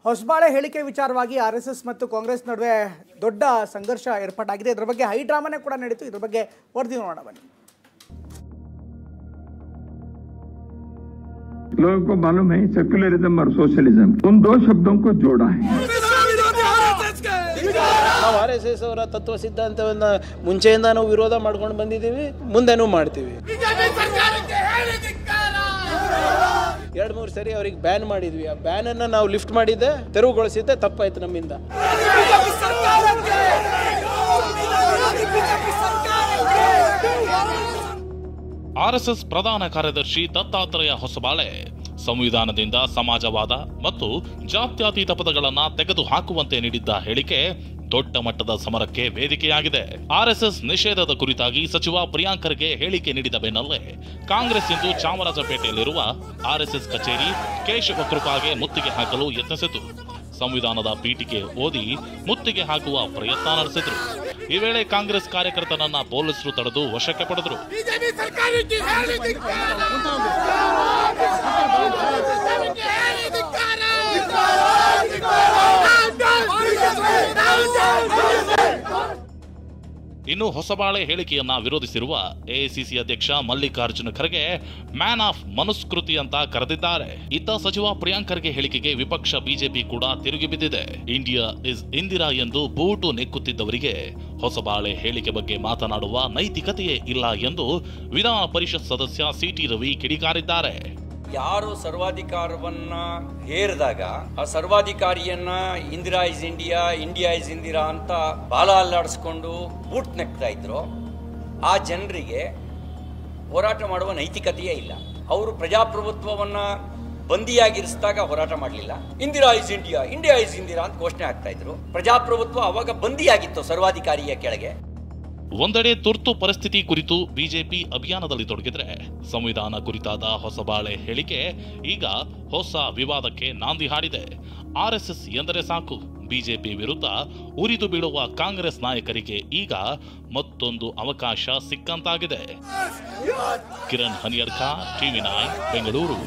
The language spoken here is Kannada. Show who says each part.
Speaker 1: ಹೊಸಬಾಳೆ ಹೇಳಿಕೆ ವಿಚಾರವಾಗಿ ಆರ್ಎಸ್ಎಸ್ ಮತ್ತು ಕಾಂಗ್ರೆಸ್ ನಡುವೆ ದೊಡ್ಡ ಸಂಘರ್ಷ ಏರ್ಪಟ್ಟಾಗಿದೆ. ಇದರ ಬಗ್ಗೆ ಹೈ ಡ್ರಾಮಾನೇ ಕೂಡ ನಡೀತು. ಇದರ ಬಗ್ಗೆ ವರದಿ ನೋಡೋಣ ಬನ್ನಿ.
Speaker 2: लोगों को मालूम है सेक्युलरिज्म और सोशलिज्म उन दो शब्दों को जोड़ा है.
Speaker 3: ನಾವು ಆರ್ಎಸ್ಎಸ್ ಅವರ ತತ್ವ ಸಿದ್ಧಾಂತವನ್ನ ಮುಂಚೆಯಿಂದ ನಾವು ವಿರೋಧ ಮಾಡ್ಕೊಂಡು ಬಂದಿದ್ದೀವಿ, ಮುಂದೆನೂ ಮಾಡ್ತೀವಿ. 2-3 ಸರಿ ಅವ್ರಿಗೆ ಬ್ಯಾನ್ ಮಾಡಿದ್ವಿ. ಆ ಬ್ಯಾನ್ ಅನ್ನ ನಾವು ಲಿಫ್ಟ್ ಮಾಡಿದ್ದೆ, ತೆರವುಗೊಳಿಸಿದ್ದೆ ತಪ್ಪಾಯ್ತು ನಮ್ಮಿಂದ.
Speaker 4: ಆರ್ಎಸ್ಎಸ್ ಪ್ರಧಾನ ಕಾರ್ಯದರ್ಶಿ ದತ್ತಾತ್ರೇಯ ಹೊಸಬಾಳೆ ಸಂವಿಧಾನದಿಂದ ಸಮಾಜವಾದ ಮತ್ತು ಜಾತ್ಯತೀತ ಪದಗಳನ್ನು ತೆಗೆದುಹಾಕುವಂತೆ ನೀಡಿದ್ದ ಹೇಳಿಕೆ ದೊಡ್ಡ ಮಟ್ಟದ ಸಮರಕ್ಕೆ ವೇದಿಕೆಯಾಗಿದೆ. ಆರ್ಎಸ್ಎಸ್ ನಿಷೇಧದ ಕುರಿತಾಗಿ ಸಚಿವ ಪ್ರಿಯಾಂಕ್ ಖರ್ಗೆ ಹೇಳಿಕೆ ನೀಡಿದ ಬೆನ್ನಲ್ಲೇ ಕಾಂಗ್ರೆಸ್ ಇಂದು ಚಾಮರಾಜಪೇಟೆಯಲ್ಲಿರುವ ಆರ್ಎಸ್ಎಸ್ ಕಚೇರಿ ಕೇಶವ ಕೃಪಾಗೆ ಮುತ್ತಿಗೆ ಹಾಕಲು ಯತ್ನಿಸಿತು. ಸಂವಿಧಾನದ ಪೀಠಿಕೆ ಓದಿ ಮುತ್ತಿಗೆ ಹಾಕುವ ಪ್ರಯತ್ನ ನಡೆಸಿದ್ರು. ಈ ವೇಳೆ ಕಾಂಗ್ರೆಸ್ ಕಾರ್ಯಕರ್ತನನ್ನ ಪೊಲೀಸರು ತಡೆದು ವಶಕ್ಕೆ ಪಡೆದರು. ಇನ್ನು ಹೊಸಬಾಳೆ ಹೇಳಿಕೆಯನ್ನ ವಿರೋಧಿಸಿರುವ ಎಐಸಿಸಿ ಅಧ್ಯಕ್ಷ ಮಲ್ಲಿಕಾರ್ಜುನ ಖರ್ಗೆ ಮ್ಯಾನ್ ಆಫ್ ಮನುಸ್ಮೃತಿ ಅಂತ ಕರೆದಿದ್ದಾರೆ. ಇತ್ತ ಸಚಿವ ಪ್ರಿಯಾಂಕ್ ಖರ್ಗೆ ಹೇಳಿಕೆಗೆ ವಿಪಕ್ಷ ಬಿಜೆಪಿ ಕೂಡ ತಿರುಗಿ ಬಿದ್ದಿದೆ. ಇಂಡಿಯಾ ಇಸ್ ಇಂದಿರಾ ಎಂದು ಬೂಟು ನೆಕ್ಕುತ್ತಿದ್ದವರಿಗೆ ಹೊಸಬಾಳೆ ಹೇಳಿಕೆ ಬಗ್ಗೆ ಮಾತನಾಡುವ ನೈತಿಕತೆಯೇ ಇಲ್ಲ ಎಂದು ವಿಧಾನ ಪರಿಷತ್ ಸದಸ್ಯ ಸಿಟಿ ರವಿ ಕಿಡಿಕಾರಿದ್ದಾರೆ.
Speaker 5: ಯಾರು ಸರ್ವಾಧಿಕಾರವನ್ನ ಹೇರಿದಾಗ ಆ ಸರ್ವಾಧಿಕಾರಿಯನ್ನ Indira is India, India is Indira ಅಂತ ಬಾಲ ಅಲ್ಲಾಡಿಸ್ಕೊಂಡು ಬೂಟ್ ನೆಕ್ತಾ ಇದ್ರು, ಆ ಜನರಿಗೆ ಹೋರಾಟ ಮಾಡುವ ನೈತಿಕತೆಯೇ ಇಲ್ಲ. ಅವರು ಪ್ರಜಾಪ್ರಭುತ್ವವನ್ನ ಬಂದಿಯಾಗಿರಿಸಿದಾಗ ಹೋರಾಟ ಮಾಡಲಿಲ್ಲ. Indira is India, India is Indira ಅಂತ ಘೋಷಣೆ ಆಗ್ತಾ ಇದ್ರು. ಪ್ರಜಾಪ್ರಭುತ್ವ ಅವಾಗ ಬಂದಿಯಾಗಿತ್ತು ಸರ್ವಾಧಿಕಾರಿಯ ಕೆಳಗೆ.
Speaker 4: ಒಂದೆಡೆ ತುರ್ತು ಪರಿಸ್ಥಿತಿ ಕುರಿತು ಬಿಜೆಪಿ ಅಭಿಯಾನದಲ್ಲಿ ತೊಡಗಿದ್ರೆ, ಸಂವಿಧಾನ ಕುರಿತಾದ ಹೊಸಬಾಳೆ ಹೇಳಿಕೆ ಈಗ ಹೊಸ ವಿವಾದಕ್ಕೆ ನಾಂದಿ ಹಾಡಿದೆ. ಆರ್ಎಸ್ಎಸ್ ಎಂದರೆ ಸಾಕು, ಬಿಜೆಪಿ ವಿರುದ್ಧ ಉರಿದು ಬೀಳುವ ಕಾಂಗ್ರೆಸ್ ನಾಯಕರಿಗೆ ಈಗ ಮತ್ತೊಂದು ಅವಕಾಶ ಸಿಕ್ಕಂತಾಗಿದೆ. ಕಿರಣ್ ಹನಿಯರ್ಕ, ಟಿವಿ9 ಬೆಂಗಳೂರು.